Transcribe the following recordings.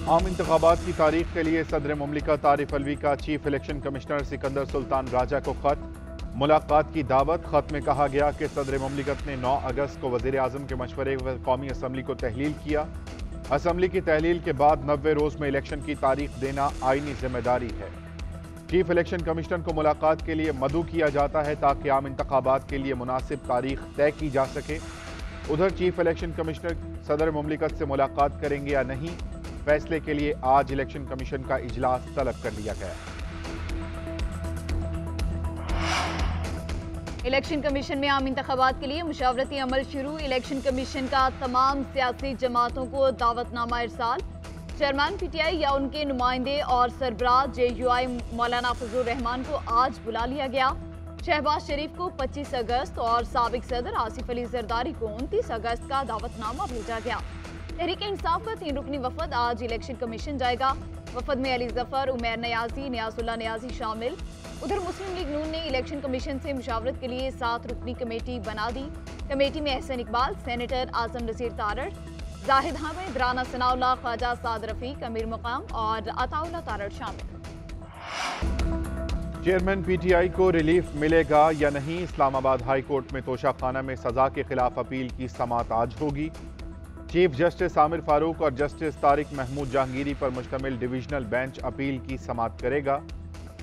आम इंतखाबात की तारीख के लिए सदर मुमलिकत आरिफ अलवी का chief election commissioner Sikandar Sultan Raja को खत। मुलाकात की दावत। खत में कहा गया कि सदर मुमलिकत ने 9 अगस्त को वज़ीर आज़म के मशवरे पर कौमी असम्बली को तहलील किया। असम्बली की तहलील के बाद 90 रोज़ में इलेक्शन की तारीख देना आईनी जिम्मेदारी है। चीफ इलेक्शन कमिश्नर को मुलाकात के लिए मदऊ किया जाता है ताकि आम इंतखाबात के लिए मुनासिब तारीख तय की जा सके। उधर चीफ इलेक्शन कमिश्नर सदर मुमलिकत से मुलाकात करेंगे या नहीं, फैसले के लिए आज इलेक्शन कमीशन का इजलास तलब कर लिया गया। इलेक्शन कमीशन में आम इंतखाबात के लिए मुशावरती अमल शुरू। इलेक्शन कमीशन का तमाम सियासी जमातों को दावतनामा इरसाल। चेयरमैन पीटीआई या उनके नुमाइंदे और सरबराह जेयूआई मौलाना फजलुर रहमान को आज बुला लिया गया। शहबाज शरीफ को 25 अगस्त और साबिक सदर आसिफ अली जरदारी को 29 अगस्त का दावतनामा भेजा गया। तहरीक इंसाफ का 3 रुकनी वफद आज इलेक्शन कमीशन जाएगा। वफद में अली जफर, उमैर नियाजी, नियाजुल्लाह नियाजी शामिल। उधर मुस्लिम लीग नून ने इलेक्शन कमीशन से मुशावरत के लिए 7 रुकनी कमेटी बना दी। कमेटी में एहसन इकबाल, सेनेटर आजम नज़ीर तारड़, जाहिद हामिद, राना सनाउल्लाह, ख्वाजा साद रफीक, अमीर मुकाम और अताउल्लाह तारड़ शामिल। चेयरमैन पीटीआई को रिलीफ मिलेगा या नहीं? इस्लामाबाद हाई कोर्ट में तोशाखाना में सजा के खिलाफ अपील की समाअत आज होगी। चीफ जस्टिस आमिर फारूक और जस्टिस तारिक महमूद जहांगीरी पर मुश्तमिल डिविजनल बेंच अपील की समाअत करेगा।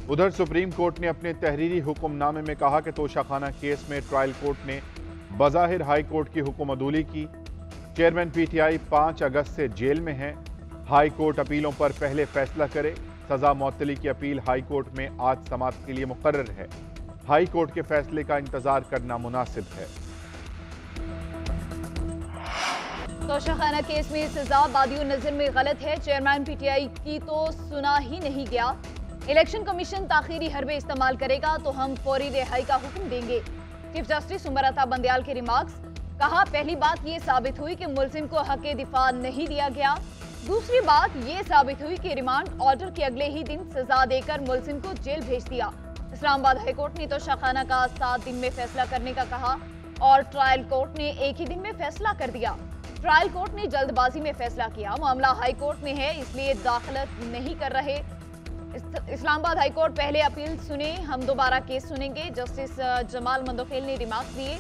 उधर सुप्रीम कोर्ट ने अपने तहरीरी हुक्मनामे में कहा कि तोशाखाना केस में ट्रायल कोर्ट ने बज़ाहिर हाई कोर्ट की हुक्म अदूली की। चेयरमैन पीटीआई 5 अगस्त से जेल में हैं। हाई कोर्ट अपीलों पर पहले फैसला करे। सजा मुअत्तली की अपील हाई कोर्ट में आज समाअत के लिए मुकर्रर है। हाई कोर्ट के फैसले का इंतजार करना मुनासिब है। तोशाखाना केस में सजा बादियो नजर में गलत है। चेयरमैन पीटीआई की तो सुना ही नहीं गया। इलेक्शन कमीशन ताखीरी हरबे इस्तेमाल करेगा तो हम फौरी रिहाई का हुक्म देंगे। चीफ जस्टिस उमर अता बंदयाल के रिमार्क्स। कहा, पहली बात ये साबित हुई कि मुलजिम को हक दिफा नहीं दिया गया। दूसरी बात ये साबित हुई कि रिमांड ऑर्डर के अगले ही दिन सजा देकर मुलजिम को जेल भेज दिया। इस्लामाबाद हाई कोर्ट ने तोशाखाना का 7 दिन में फैसला करने का कहा और ट्रायल कोर्ट ने एक ही दिन में फैसला कर दिया। ट्रायल कोर्ट ने जल्दबाजी में फैसला किया। मामला हाई कोर्ट में है, इसलिए दाखिलत नहीं कर रहे। इस्लामाबाद हाई कोर्ट पहले अपील सुने, हम दोबारा केस सुनेंगे। जस्टिस जमाल मंदोखेल ने रिमार्क्स दिए।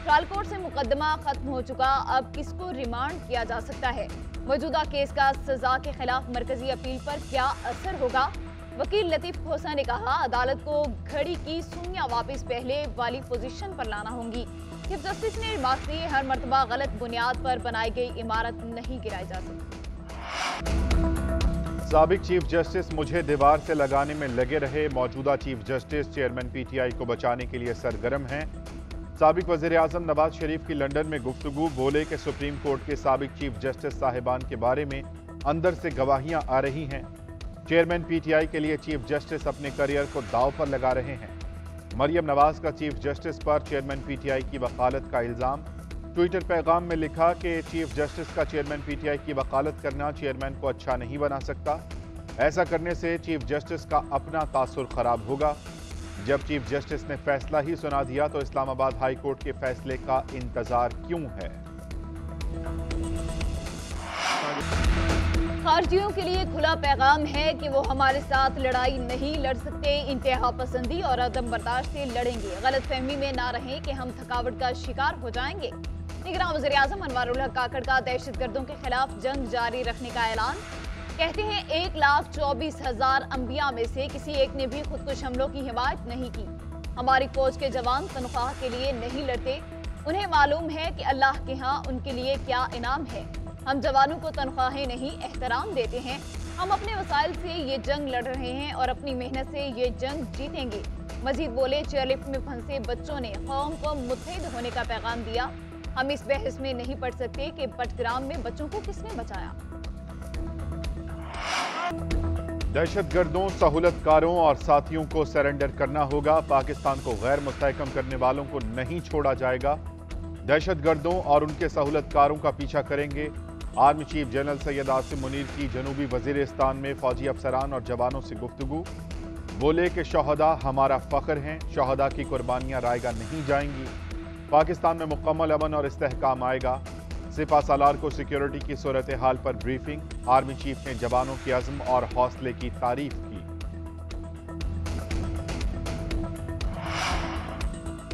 ट्रायल कोर्ट से मुकदमा खत्म हो चुका, अब किसको रिमांड किया जा सकता है? मौजूदा केस का सजा के खिलाफ मरकजी अपील पर क्या असर होगा? वकील लतीफ खोसा ने कहा, अदालत को घड़ी की सुइयां वापस पहले वाली पोजीशन पर लाना होंगी। चीफ जस्टिस ने रिमार्क दिए, हर मर्तबा गलत बुनियाद पर बनाई गई इमारत नहीं गिराई जा सकती। साबिक चीफ जस्टिस मुझे दीवार से लगाने में लगे रहे। मौजूदा चीफ जस्टिस चेयरमैन पीटीआई को बचाने के लिए सरगर्म हैं। साबिक वज़ीर आज़म नवाज शरीफ की लंदन में गुफ्तगू। बोले कि सुप्रीम कोर्ट के साबिक चीफ जस्टिस साहिबान के बारे में अंदर से गवाहियां आ रही हैं। चेयरमैन पीटीआई के लिए चीफ जस्टिस अपने करियर को दांव पर लगा रहे हैं। मरियम नवाज का चीफ जस्टिस पर चेयरमैन पीटीआई की वकालत का इल्ज़ाम। ट्विटर पैगाम में लिखा कि चीफ जस्टिस का चेयरमैन पीटीआई की वकालत करना चेयरमैन को अच्छा नहीं बना सकता। ऐसा करने से चीफ जस्टिस का अपना तासुर खराब होगा। जब चीफ जस्टिस ने फैसला ही सुना दिया तो इस्लामाबाद हाई कोर्ट के फैसले का इंतजार क्यों है? खारजियों के लिए खुला पैगाम है कि वो हमारे साथ लड़ाई नहीं लड़ सकते। इंतहा पसंदी और अदम बर्दाश्त से लड़ेंगे। गलत फहमी में ना रहें कि हम थकावट का शिकार हो जाएंगे। निगरान वज़ीर आज़म अनवारुल हक काकड़ का दहशतगर्दों के खिलाफ जंग जारी रखने का ऐलान। कहते हैं 1,24,000 अंबिया में से किसी एक ने भी खुदकुश हमलों की हिमायत नहीं की। हमारी फौज के जवान तनख्वाह के लिए नहीं लड़ते। उन्हें मालूम है कि अल्लाह के यहाँ उनके लिए क्या इनाम है। हम जवानों को तनख्वाहें नहीं, एहतराम देते हैं। हम अपने वसाइल से ये जंग लड़ रहे हैं और अपनी मेहनत से ये जंग जीतेंगे। मजीद बोले, चेयरलिफ्ट में फंसे बच्चों ने कौम को मुत्तहिद होने का पैगाम दिया। हम इस बहस में नहीं पड़ सकते कि बटग्राम में बच्चों को किसने बचाया। दहशतगर्दों, सहूलतकारों और साथियों को सरेंडर करना होगा। पाकिस्तान को गैर मुस्तहकम करने वालों को नहीं छोड़ा जाएगा। दहशतगर्दों और उनके सहूलतकारों का पीछा करेंगे। Army chief general Syed Asim Munir की जनूबी वजीरिस्तान में फौजी अफसरान और जवानों से गुफ्तगू। बोले कि शहदा हमारा फख्र हैं। शहदा की कुर्बानियां रायगा नहीं जाएंगी। पाकिस्तान में मुकम्मल अमन और इस्तेहकाम आएगा। سپہ سالار کو سیکیورٹی کی صورتحال پر بریفنگ، آرمی چیف نے جوانوں کے عزم اور حوصلے کی تعریف کی۔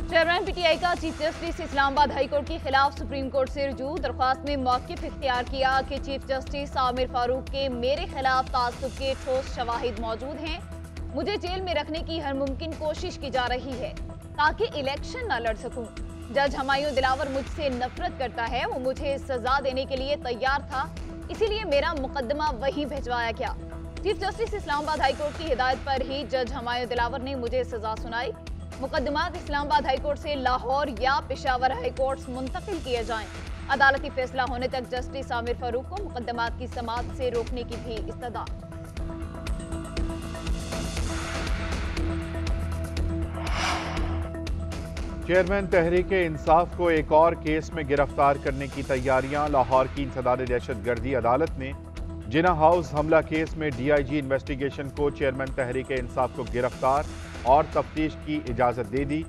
چیئرمین پی ٹی آئی کا چیف جسٹس اسلام آباد ہائی کورٹ کے خلاف سپریم کورٹ سے رجوع، درخواست میں موقف اختیار کیا کہ چیف جسٹس عامر فاروق کے میرے خلاف تعصب کے ٹھوس شواہد موجود ہیں، مجھے جیل میں رکھنے کی ہر ممکن کوشش کی جا رہی ہے تاکہ الیکشن نہ لڑ سکوں۔ جج ہمایوں دلاور مجھ سے نفرت کرتا ہے، وہ مجھے سزا دینے کے لیے تیار تھا، اسی لیے میرا مقدمہ وہیں بھجوایا گیا۔ چیف جسٹس اسلام آباد ہائی کورٹ کی ہدایت پر ہی جج ہمایوں دلاور نے مجھے سزا سنائی۔ مقدمات اسلام آباد ہائی کورٹ سے لاہور یا پشاور ہائی کورٹس منتقل کیے جائیں۔ عدالتی فیصلہ ہونے تک جسٹس عامر فاروق کو مقدمات کی سماعت سے روکنے کی بھی استدعا۔ چیئرمین تحریک انصاف کو ایک اور کیس میں گرفتار کرنے کی تیاریاں، لاہور کی انسداد دہشت گردی عدالت نے جنا ہاؤس حملہ کیس میں ڈی آئی جی انویسٹیگیشن کو چیئرمین تحریک انصاف کو گرفتار اور تفتیش کی اجازت دے دی۔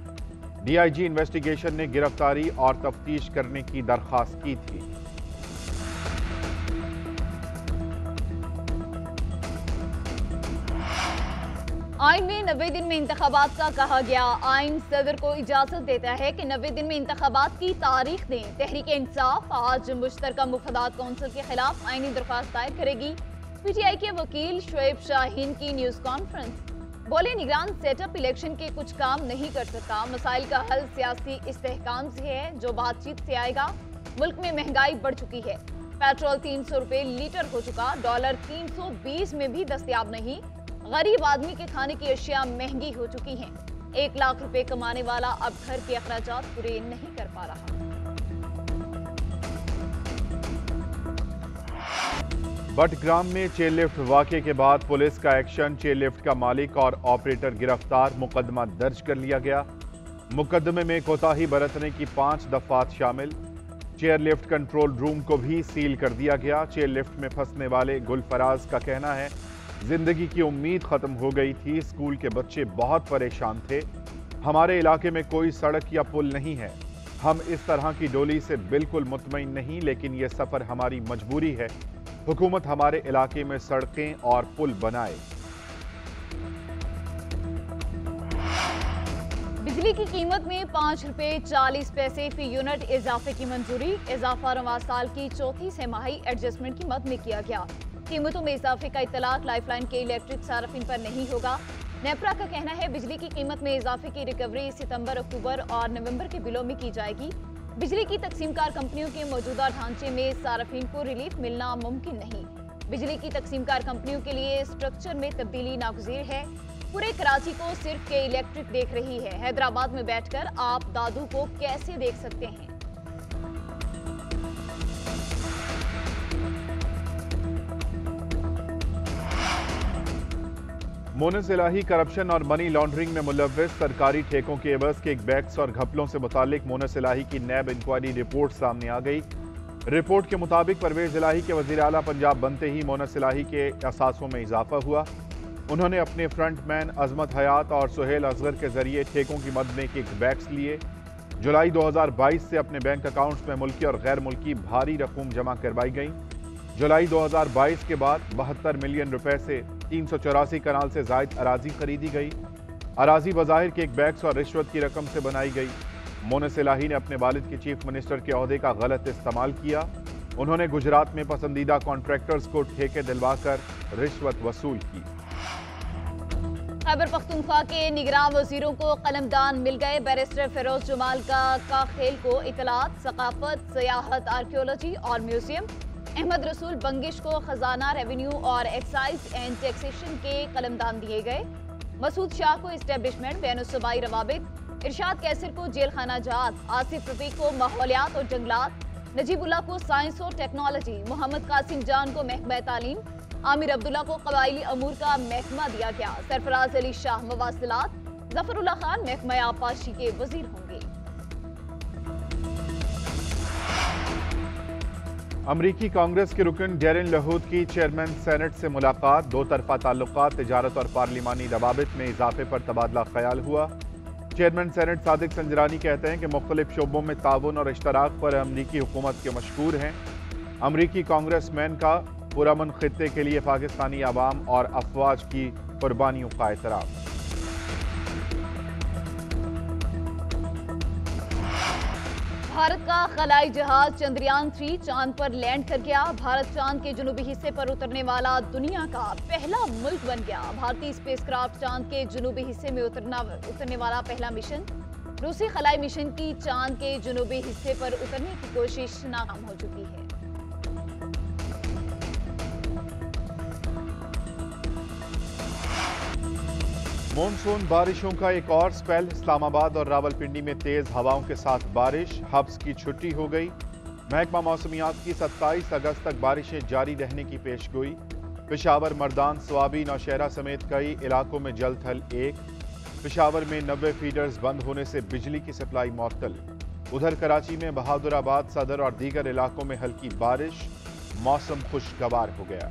ڈی آئی جی انویسٹیگیشن نے گرفتاری اور تفتیش کرنے کی درخواست کی تھی۔ آئین میں 90 دن میں انتخابات کا کہا گیا، آئین صدر کو اجازت دیتا ہے کہ 90 دن میں انتخابات کی تاریخ دیں۔ تحریک انصاف آج مشترکہ مفادات کونسل کے خلاف آئینی درخواست دائر کرے گی۔ پی ٹی آئی کے وکیل شعیب شاہین کی نیوز کانفرنس، بولے نگران سیٹ اپ الیکشن کے کچھ کام نہیں کر سکتا، مسائل کا حل سیاسی استحکام سے ہے جو بات چیت سے آئے گا۔ ملک میں مہنگائی بڑھ چکی ہے، پیٹرول 300 روپے لیٹر ہو چکا، ڈالر 320 میں بھی دستیاب نہیں، غریب آدمی کے کھانے کی اشیاء مہنگی ہو چکی ہیں، 1 لاکھ روپے کمانے والا اب گھر کے اخراجات پورے نہیں کر پا رہا۔ بٹ گرام میں چیل لفٹ واقعے کے بعد پولیس کا ایکشن، چیل لفٹ کا مالک اور آپریٹر گرفتار، مقدمہ درج کر لیا گیا۔ مقدمے میں کوتاہی برتنے کی 5 دفعات شامل، چیئر لفٹ کنٹرول روم کو بھی سیل کر دیا گیا۔ چیل لفٹ میں پھنسنے والے گل فراز کا کہنا ہے زندگی کی امید ختم ہو گئی تھی، اسکول کے بچے بہت پریشان تھے، ہمارے علاقے میں کوئی سڑک یا پل نہیں ہے، ہم اس طرح کی ڈولی سے بالکل مطمئن نہیں، لیکن یہ سفر ہماری مجبوری ہے، حکومت ہمارے علاقے میں سڑکیں اور پل بنائے۔ بجلی کی قیمت میں 5 روپے 40 پیسے فی یونٹ اضافے کی منظوری، اضافہ رواں سال کی چوتھی سہ ماہی ایڈجسٹمنٹ کی مد میں کیا گیا۔ قیمتوں میں اضافے کا اطلاق لائف لائن کے الیکٹرک صارفین پر نہیں ہوگا۔ نیپرا کا کہنا ہے بجلی کی قیمت میں اضافے کی ریکوری ستمبر، اکتوبر اور نومبر کے بلوں میں کی جائے گی۔ بجلی کی تقسیم کار کمپنیوں کے موجودہ ڈھانچے میں صارفین کو ریلیف ملنا ممکن نہیں۔ بجلی کی تقسیم کار کمپنیوں کے لیے اسٹرکچر میں تبدیلی ناگزیر ہے۔ پورے کراچی کو صرف کے الیکٹرک دیکھ رہی ہے، حیدرآباد میں بیٹھ کر آپ دادو کو کیسے دیکھ سکتے ہیں؟ مونس الہی کرپشن اور منی لانڈرنگ میں ملوث، سرکاری ٹھیکوں کے عوض کک بیکس اور گھپلوں سے متعلق مونس الہی کی نیب انکوائری رپورٹ سامنے آ گئی۔ رپورٹ کے مطابق پرویز الہی کے وزیر اعلیٰ پنجاب بنتے ہی مونس الہی کے اثاثوں میں اضافہ ہوا۔ انہوں نے اپنے فرنٹ مین عظمت حیات اور سہیل اصغر کے ذریعے ٹھیکوں کی مد میں کک بیکس لیے۔ جولائی 2022 سے اپنے بینک اکاؤنٹس میں ملکی اور غیر ملکی بھاری رقوم جمع کروائی گئیں۔ جولائی 2022 کے بعد 72 ملین روپے سے 384 کنال سے زائد اراضی خریدی گئی۔ اراضی بظاہر کک بیکس اور رشوت کی رقم سے بنائی گئی۔ مونس الہی نے اپنے والد کے چیف منسٹر کے عہدے کا غلط استعمال کیا۔ انہوں نے گجرات میں پسندیدہ کانٹریکٹرز کو ٹھیکے دلوا کر رشوت وصول کی۔ خیبر پختونخوا کے نگراں وزیروں کو قلمدان مل گئے، بیرسٹر فیروز جمال کا خیل کو اطلاعات، ثقافت، سیاحت، آرکیولوجی اور میوزیم، احمد رسول بنگش کو خزانہ، ریونیو اور ایکسائز اینڈ ٹیکسیشن کے قلمدان دیے گئے، مسعود شاہ کو اسٹیبلشمنٹ، بین الصوبائی روابط، ارشاد کیسر کو جیل خانہ جات، آصف رفیق کو ماحولیات اور جنگلات، نجیب اللہ کو سائنس اور ٹیکنالوجی، محمد قاسم جان کو محکمہ تعلیم، عامر عبداللہ کو قبائلی امور کا محکمہ دیا گیا، سرفراز علی شاہ مواصلات، ظفر اللہ خان محکمہ آبپاشی کے وزیر ہوں گے۔ امریکی کانگریس کے رکن ڈیرن لہود کی چیئرمین سینٹ سے ملاقات، دو طرفہ تعلقات، تجارت اور پارلیمانی روابط میں اضافے پر تبادلہ خیال ہوا۔ चेयरमैन सेनेट सादिक संजरानी कहते हैं कि मुख्तलिफ शोबों में ताउन और इश्तराक पर अमरीकी हुकूमत के मशकूर हैं। अमरीकी कांग्रेसमैन का पुरअमन खित्ते के लिए पाकिस्तानी आवाम और अफवाज की कुर्बानियों का एहतराम। भारत का खलाई जहाज चंद्रयान 3 चांद पर लैंड कर गया। भारत चांद के जनूबी हिस्से पर उतरने वाला दुनिया का पहला मुल्क बन गया। भारतीय स्पेसक्राफ्ट चांद के जनूबी हिस्से में उतरने वाला पहला मिशन। रूसी खलाई मिशन की चांद के जनूबी हिस्से पर उतरने की कोशिश नाकाम हो चुकी है। मॉनसून बारिशों का एक और स्पेल। इस्लामाबाद और रावलपिंडी में तेज हवाओं के साथ बारिश। हब्स की छुट्टी हो गई। महकमा मौसमियात की 27 अगस्त तक बारिशें जारी रहने की पेशगोई। पेशावर, मर्दान, स्वाबी, नौशहरा समेत कई इलाकों में जल थल 1। पेशावर में 90 फीडर्स बंद होने से बिजली की सप्लाई मुअत्तल। उधर कराची में बहादुराबाद, सदर और दीगर इलाकों में हल्की बारिश। मौसम खुशगवार हो गया।